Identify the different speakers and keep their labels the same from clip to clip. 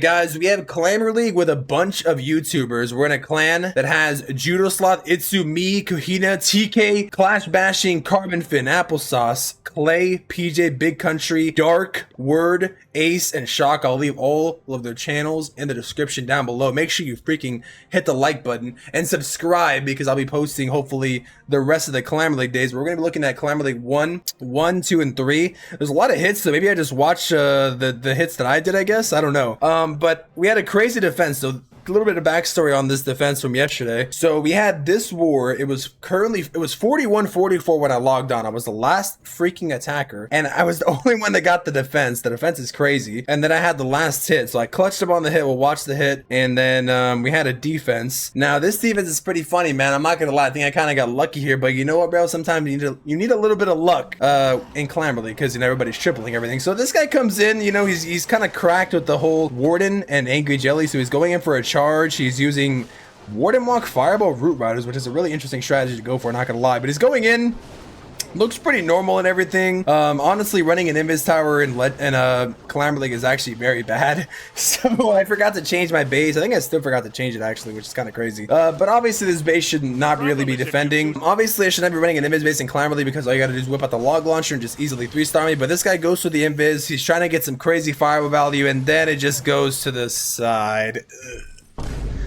Speaker 1: Guys, we have Clamor League with a bunch of YouTubers. We're in a clan that has Judo Sloth, Itsu, me, Kuhina, TK, Clash Bashing, Carbon Fin, Applesauce, Clay, PJ, Big Country, Dark, Word, Ace, and Shock. I'll leave all of their channels in the description down below. Make sure you freaking hit the like button and subscribe because I'll be posting hopefully the rest of the Clamor League days. We're going to be looking at Clamor League 1, 2, and 3. There's a lot of hits, so maybe I just watch the hits that I did, I guess. I don't know. But we had a crazy defense, so a little bit of backstory on this defense from yesterday. So we had this war. It was 41-44 when I logged on. I was the last freaking attacker, and I was the only one that got the defense. The defense is crazy. And then I had the last hit, so I clutched him on the hit. We'll watch the hit, and then we had a defense. Now this defense is pretty funny, man. I'm not gonna lie. I think I kind of got lucky here, but you know what, bro? Sometimes you need a little bit of luck in Clamor League because everybody's tripling everything. So this guy comes in. He's kind of cracked with the whole Warden and Angry Jelly, so he's going in for a charge. He's using Warden Walk, Fireball, Root Riders, which is a really interesting strategy to go for, not gonna lie. But he's going in, looks pretty normal and everything. Honestly, running an Invis Tower in Clamor League is actually very bad. So I forgot to change my base. I think I still forgot to change it actually, which is kind of crazy. But obviously this base should not really be defending. Obviously I should not be running an Invis base in Clamor League because all you gotta do is whip out the log launcher and just easily 3-star me. But this guy goes for the Invis. He's trying to get some crazy fireball value, and then it just goes to the side.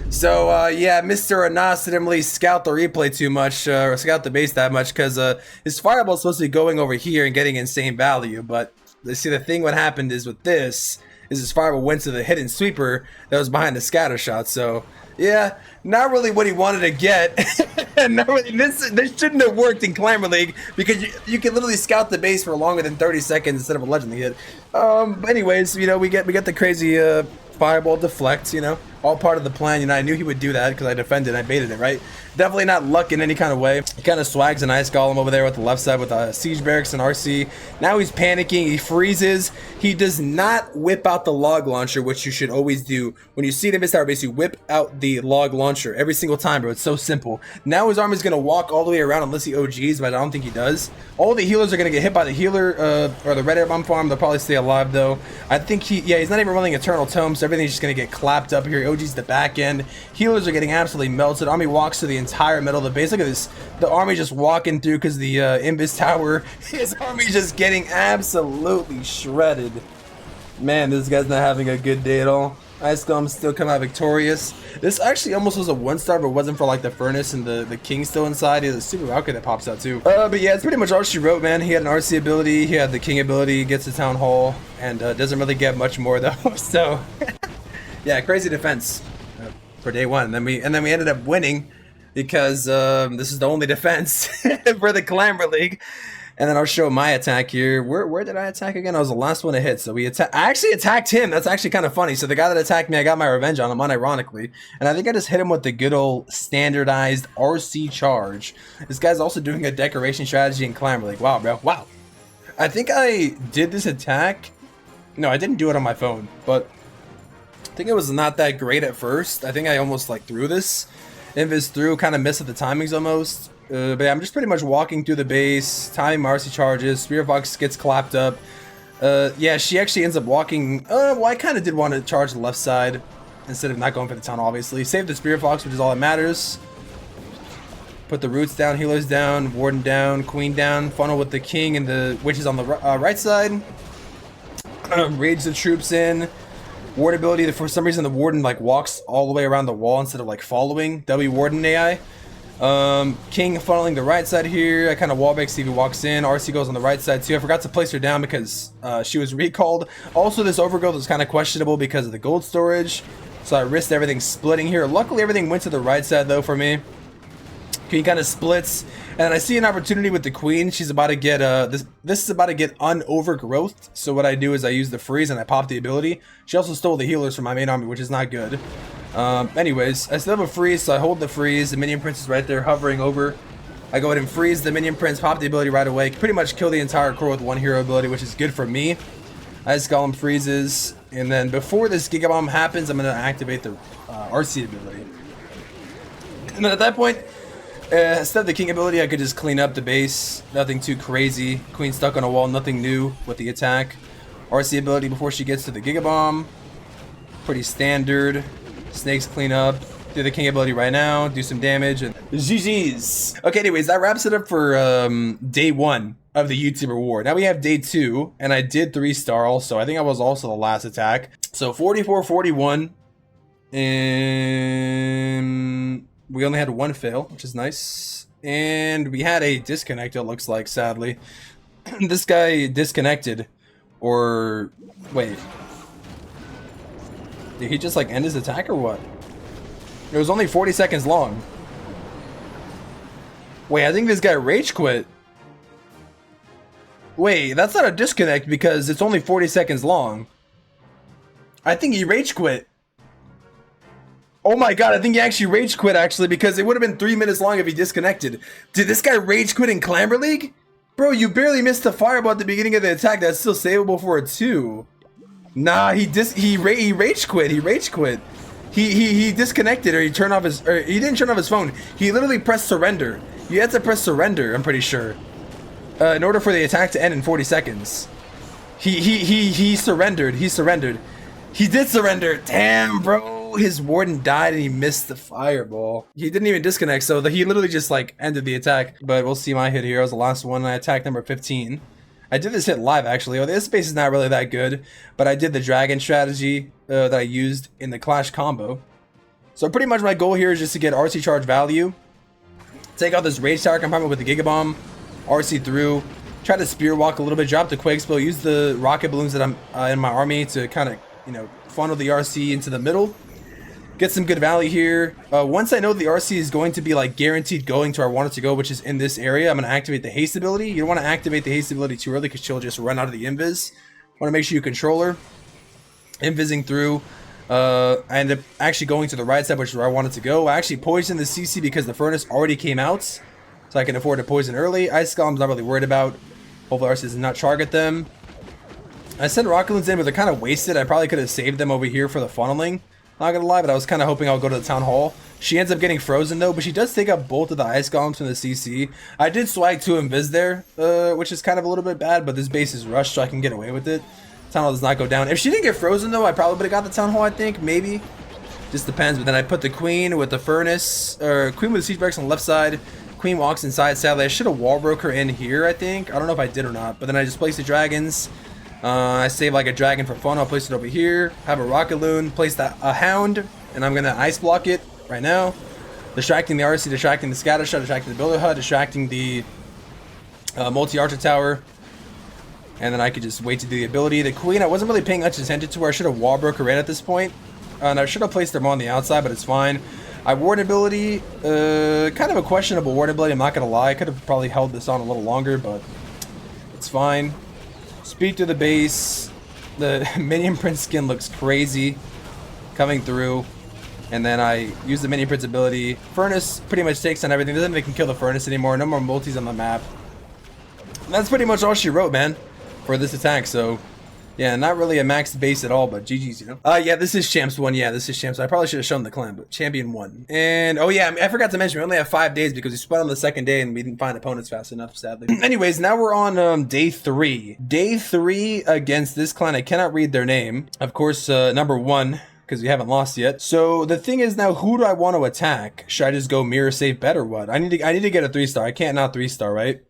Speaker 1: So, yeah, Mr. Anas didn't really scout the replay too much, or scout the base that much, because his fireball is supposed to be going over here and getting insane value. But, see, the thing what happened is with this, is his fireball went to the hidden sweeper that was behind the scatter shot. So, yeah, not really what he wanted to get. Not really, this shouldn't have worked in Clamor League, because you can literally scout the base for longer than 30 seconds instead of a legendary hit. But anyways, we get the crazy fireball deflect, all part of the plan. I knew he would do that because I defended, I baited it, right? Definitely not luck in any kind of way. He kind of swags an Ice Golem over there with the left side with Siege Barracks and RC. Now he's panicking, he freezes. He does not whip out the log launcher, which you should always do. When you see the Invis Tower base, you whip out the log launcher every single time, bro. It's so simple. Now his army is going to walk all the way around unless he OGs, but I don't think he does. All the healers are going to get hit by the healer or the red air bomb farm. They'll probably stay alive though. I think he's not even running Eternal Tome, so everything's just going to get clapped up here. He OGs the back end. Healers are getting absolutely melted. Army walks to the entire middle of the base. Look at this. The army just walking through because the Invis Tower. His army just getting absolutely shredded. Man, this guy's not having a good day at all. Ice Golem still come out victorious. This actually almost was a 1-star, but it wasn't for like the furnace and the king still inside. He has a super Valkyrie that pops out too. But yeah, it's pretty much all she wrote, man. He had an RC ability, he had the king ability, gets the town hall, and doesn't really get much more though. So yeah, crazy defense for day one. And then we ended up winning because this is the only defense for the Clamor League. And then I'll show my attack here. Where did I attack again? I was the last one to hit. So I actually attacked him. That's actually kind of funny. So the guy that attacked me, I got my revenge on him, unironically. And I think I just hit him with the good old standardized RC charge. This guy's also doing a decoration strategy in Clamor League. Wow, bro. Wow. I think I did this attack. No, I didn't do it on my phone. But I think it was not that great at first. I think I almost like threw this. Invis through, kind of missed at the timings almost. But yeah, I'm just pretty much walking through the base, timing Marcy charges, Spirit Fox gets clapped up. Yeah, she actually ends up walking. Well, I kind of did want to charge the left side instead of not going for the town, obviously. Save the Spirit Fox, which is all that matters. Put the roots down, healers down, warden down, queen down, funnel with the king and the witches on the right side. Rage the troops in. Ward ability, for some reason the warden like walks all the way around the wall instead of like following. W warden AI. King funneling the right side here. I kind of wallbang, see if he walks in. RC goes on the right side too. I forgot to place her down because she was recalled. Also, this overgrowth was kind of questionable because of the gold storage, so I risked everything splitting here. Luckily, everything went to the right side though for me. Queen kind of splits, and I see an opportunity with the queen. She's about to get this is about to get unovergrowth. So what I do is I use the freeze and I pop the ability. She also stole the healers from my main army, which is not good. Anyways, I still have a freeze, so I hold the freeze. The minion prince is right there hovering over. I go ahead and freeze the minion prince, pop the ability right away. Pretty much kill the entire core with one hero ability, which is good for me. Ice Golem freezes, and then before this Giga Bomb happens, I'm going to activate the RC ability. And then at that point, instead of the king ability, I could just clean up the base. Nothing too crazy. Queen stuck on a wall, nothing new with the attack. RC ability before she gets to the Giga Bomb. Pretty standard. Snakes clean up. Do the king ability right now. Do some damage. And GG's. Okay, anyways, that wraps it up for day 1 of the YouTuber war. Now we have day 2, and I did 3-star also. I think I was also the last attack. So 44-41. And we only had 1 fail, which is nice. And we had a disconnect, it looks like, sadly. This guy disconnected. Or, wait. Did he just like end his attack or what? It was only 40 seconds long. Wait, I think this guy rage quit. Wait, that's not a disconnect because it's only 40 seconds long. I think he rage quit. Oh my god, I think he actually rage quit actually because it would have been 3 minutes long if he disconnected. Did this guy rage quit in Clamor League? Bro, you barely missed the fireball at the beginning of the attack. That's still savable for a 2. Nah, he rage quit. He rage quit. He disconnected, or he turned off his, or he didn't turn off his phone. He literally pressed surrender. You had to press surrender, I'm pretty sure, in order for the attack to end in 40 seconds. He surrendered. He surrendered. He did surrender. Damn, bro. His warden died and he missed the fireball. He didn't even disconnect, so he literally just like ended the attack. But we'll see my hit here. It was the last one. I attacked number 15. I did this hit live actually. Oh, this base is not really that good, but I did the dragon strategy that I used in the clash combo. So pretty much my goal here is just to get RC charge value, take out this rage tower compartment with the Giga Bomb, RC through, try to spear walk a little bit, drop the Quake Spill, use the rocket balloons that I'm in my army to kind of, you know, funnel the RC into the middle. Get some good value here. Once I know the RC is going to be like guaranteed going to where I want it to go, which is in this area, I'm going to activate the haste ability. You don't want to activate the haste ability too early because she'll just run out of the invis. Want to make sure you control her. Invising through. I ended up actually going to the right side, which is where I wanted to go. I actually poisoned the CC because the furnace already came out, so I can afford to poison early. Ice Golem's not really worried about. Hopefully RC does not target them. I sent rocket balloons in, but they're kind of wasted. I probably could have saved them over here for the funneling. Not gonna lie, but I was kind of hoping I'll go to the town hall. She ends up getting frozen though, but she does take up both of the ice golems from the CC. I did swag 2 invis there, which is kind of a little bit bad, but this base is rushed, so I can get away with it. Town hall does not go down. If she didn't get frozen though, I probably would have got the town hall, I think, maybe. Just depends, but then I put the queen with the furnace, or queen with the siege barracks on the left side. Queen walks inside, sadly. I should have wall broke her in here, I think. I don't know if I did or not, but then I just placed the dragons. I save like a dragon for fun. I'll place it over here. Have a rocket loon. Place a hound, and I'm gonna ice block it right now. Distracting the RC, distracting the scatter shot, distracting the builder hut, distracting the multi-archer tower, and then I could just wait to do the ability. The queen, I wasn't really paying much attention to her. I should have wall broke her in at this point, and I should have placed them on the outside, but it's fine. I ward ability, kind of a questionable ward ability. I'm not gonna lie. I could have probably held this on a little longer, but it's fine. Speed to the base. The Minion Prince skin looks crazy coming through. And then I use the Minion Prince ability. Furnace pretty much takes on everything. Doesn't make him kill the furnace anymore. No more multis on the map. And that's pretty much all she wrote, man, for this attack. So yeah, not really a maxed base at all, but GG's, you know. Yeah, this is Champs 1. Yeah, this is Champs. I probably should have shown the clan, but Champion 1. And, oh yeah, I forgot to mention, we only have 5 days because we spun on the second day and we didn't find opponents fast enough, sadly. Anyways, now we're on day 3. Day 3 against this clan. I cannot read their name. Of course, number 1, because we haven't lost yet. So the thing is now, who do I want to attack? Should I just go mirror save bet or what? I need to get a 3-star. I can't not 3-star, right?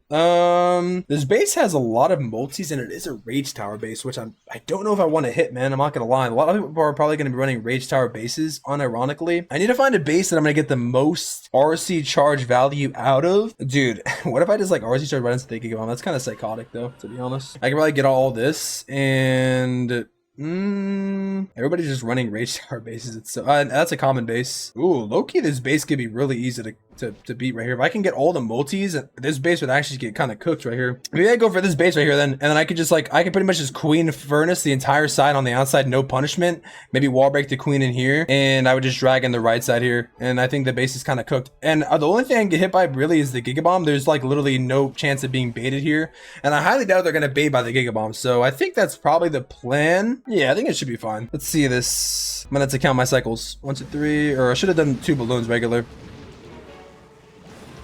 Speaker 1: This base has a lot of multis and it is a rage tower base, which I don't know if I want to hit, man. I'm not gonna lie. A lot of people are probably gonna be running rage tower bases, unironically. I need to find a base that I'm gonna get the most RC charge value out of. Dude, what if I just like RC charge right into the Giga Bomb? That's kind of psychotic though, to be honest. I can probably get all this and everybody's just running rage tower bases. It's so that's a common base. Ooh, low-key, this base could be really easy to beat right here. If I can get all the multis, this base would actually get kind of cooked right here. Maybe I go for this base right here then, and then I could just like, I could pretty much just queen furnace the entire side on the outside, no punishment. Maybe wall break the queen in here, and I would just drag in the right side here, and I think the base is kind of cooked. And the only thing I can get hit by really is the Giga Bomb. There's like literally no chance of being baited here, and I highly doubt they're gonna bait by the Giga Bomb. So I think that's probably the plan. Yeah, I think it should be fine. Let's see this. I'm gonna have to count my cycles. 1, 2, 3, or I should have done 2 balloons regular.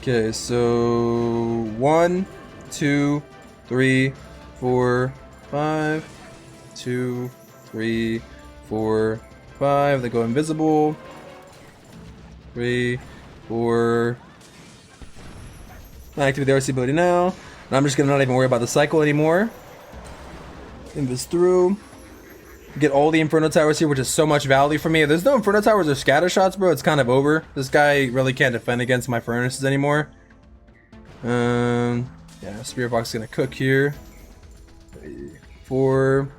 Speaker 1: Okay, so 1, 2, 3, 4, 5, 2, 3, 4, 5. They go invisible. 3, 4. I activate the RC ability now. And I'm just gonna not even worry about the cycle anymore. Think this through. Get all the Inferno Towers here, which is so much value for me. If there's no Inferno Towers or scatter shots, bro, it's kind of over. This guy really can't defend against my furnaces anymore. Yeah, Spirit Box is gonna cook here. 3, 4,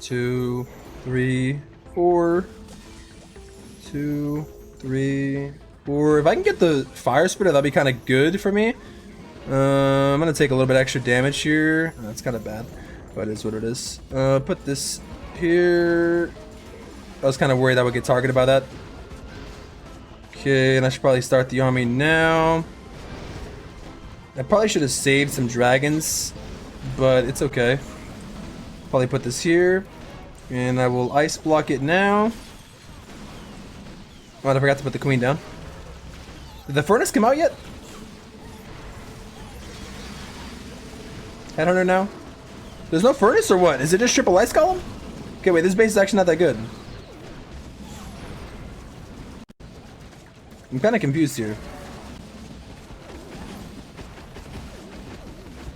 Speaker 1: 2, 3, 4, 2, 3, 4. If I can get the Fire Spitter, that'd be kind of good for me. I'm gonna take a little bit extra damage here. That's kind of bad, but it is what it is. Put this here. I was kind of worried I would get targeted by that. Okay, and I should probably start the army now. I probably should have saved some dragons, but it's okay. Probably put this here, and I will ice block it now. Oh, I forgot to put the queen down. Did the furnace come out yet? Headhunter now? There's no furnace or what? Is it just triple ice column? Okay, wait, this base is actually not that good. I'm kind of confused here.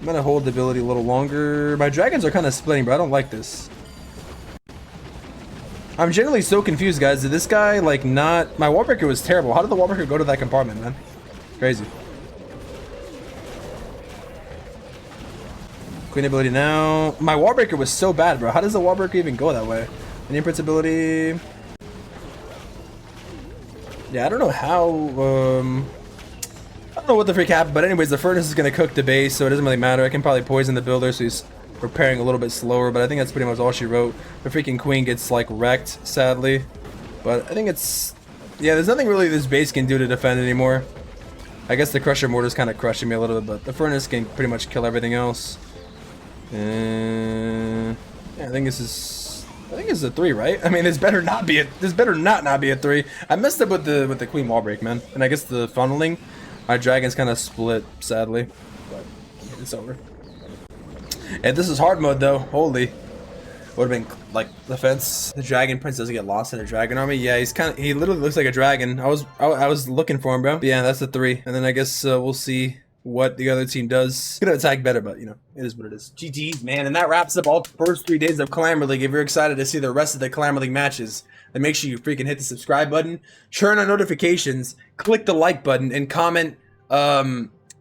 Speaker 1: I'm gonna hold the ability a little longer. My dragons are kind of splitting, but I don't like this. I'm generally so confused, guys. Did this guy, like, not... My wall breaker was terrible. How did the wall breaker go to that compartment, man? Crazy. Queen ability now. My wall breaker was so bad, bro. How does the wall breaker even go that way? Any Prince ability. Yeah, I don't know how. I don't know what the freak happened, but anyways, the furnace is gonna cook the base, so it doesn't really matter. I can probably poison the builder, so he's preparing a little bit slower. But I think that's pretty much all she wrote. The freaking queen gets like wrecked, sadly. But I think it's yeah. There's nothing really this base can do to defend anymore. I guess the Crusher Mortar's kind of crushing me a little bit, but the furnace can pretty much kill everything else. Yeah, I think this is a 3, right? I mean, this better not be a 3. I messed up with the queen wall break, man. And I guess the funneling, my dragons kind of split, sadly. But it's over. And this is hard mode though. Holy, would have been like defense. The dragon prince doesn't get lost in a dragon army. Yeah, he literally looks like a dragon. I was looking for him, bro. But yeah, that's a 3. And then I guess we'll see what the other team does. Gonna attack better, but you know, it is what it is. GG's, man. And that wraps up all the first 3 days of Clamor League. If you're excited to see the rest of the Clamor League matches, then make sure you freaking hit the subscribe button, turn on notifications, click the like button, and comment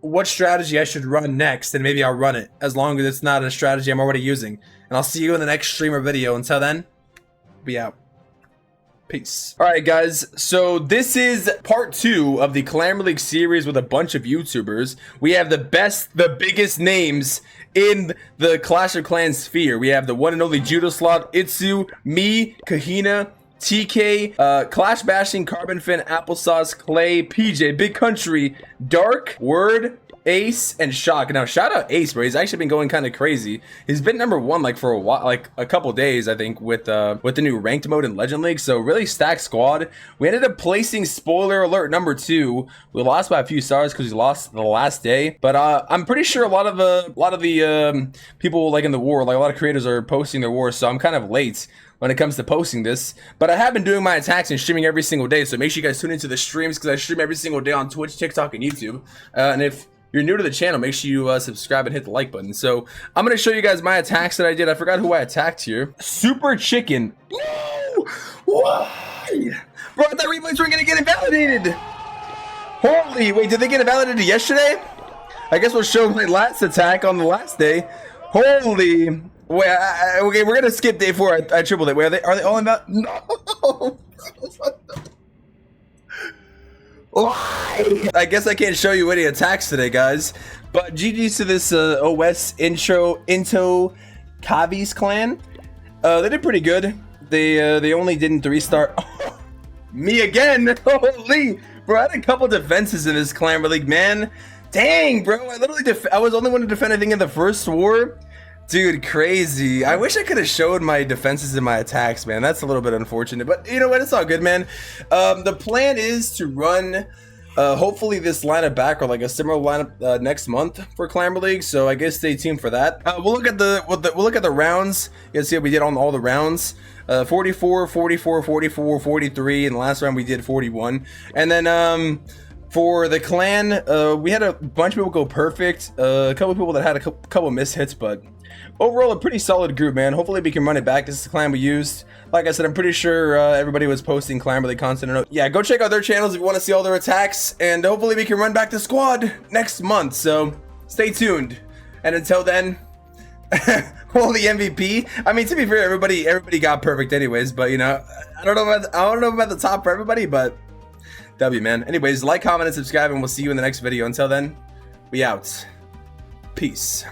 Speaker 1: what strategy I should run next, and maybe I'll run it, as long as it's not a strategy I'm already using. And I'll see you in the next stream or video. Until then, be out. Peace. Alright guys, so this is part 2 of the Clamor League series with a bunch of YouTubers. We have the biggest names in the Clash of Clans sphere. We have the one and only Judoslot, Itsu, me, Kahina, TK, Clash Bashing, Carbon Fin, Applesauce, Clay, PJ, Big Country, Dark, Word, Ace, and Shock. Now, shout out Ace, bro. He's actually been going kind of crazy. He's been #1 like for a while, like a couple days, I think, with the new ranked mode in Legend League. So really stacked squad. We ended up placing spoiler alert #2. We lost by a few stars because we lost the last day. But I'm pretty sure a lot of the people like in the war, like a lot of creators are posting their war. So I'm kind of late when it comes to posting this, but I have been doing my attacks and streaming every single day. So make sure you guys tune into the streams because I stream every single day on Twitch, TikTok, and YouTube. And if you're new to the channel, make sure you subscribe and hit the like button. So I'm gonna show you guys my attacks that I did. I forgot who I attacked here. Super Chicken. No! Why? Bro, I thought replays weren't gonna get invalidated. Holy, wait, did they get invalidated yesterday? I guess we'll show my last attack on the last day. Holy. Wait, okay, we're gonna skip day 4. I tripled it. Wait, are they all in that? No. I guess I can't show you any attacks today, guys. But GG's to this OS Into Kavi's clan. They did pretty good. They only didn't 3-star. Me again. Holy, bro! I had a couple defenses in this Clamor League, man. Dang, bro! I was only one to defend anything in the first war. Dude, crazy. I wish I could have showed my defenses and my attacks, man. That's a little bit unfortunate, but you know what? It's all good, man. The plan is to run Hopefully this lineup back or like a similar lineup next month for Clamor League. So I guess stay tuned for that. We'll look at the rounds. You can see what we did on all the rounds. 44, 44, 44, 43, and the last round we did 41. And then for the clan, we had a bunch of people go perfect. A couple of people that had a couple missed hits, but overall a pretty solid group, man. Hopefully we can run it back. This is the clan we used. Like I said, I'm pretty sure everybody was posting Clamor League content. Yeah, go check out their channels if you want to see all their attacks, and hopefully we can run back the squad next month. So stay tuned. And until then, well, the MVP. I mean, to be fair, everybody got perfect anyways. But you know, I don't know about the top for everybody, but W, man. Anyways, like, comment, and subscribe, and we'll see you in the next video. Until then, we out. Peace.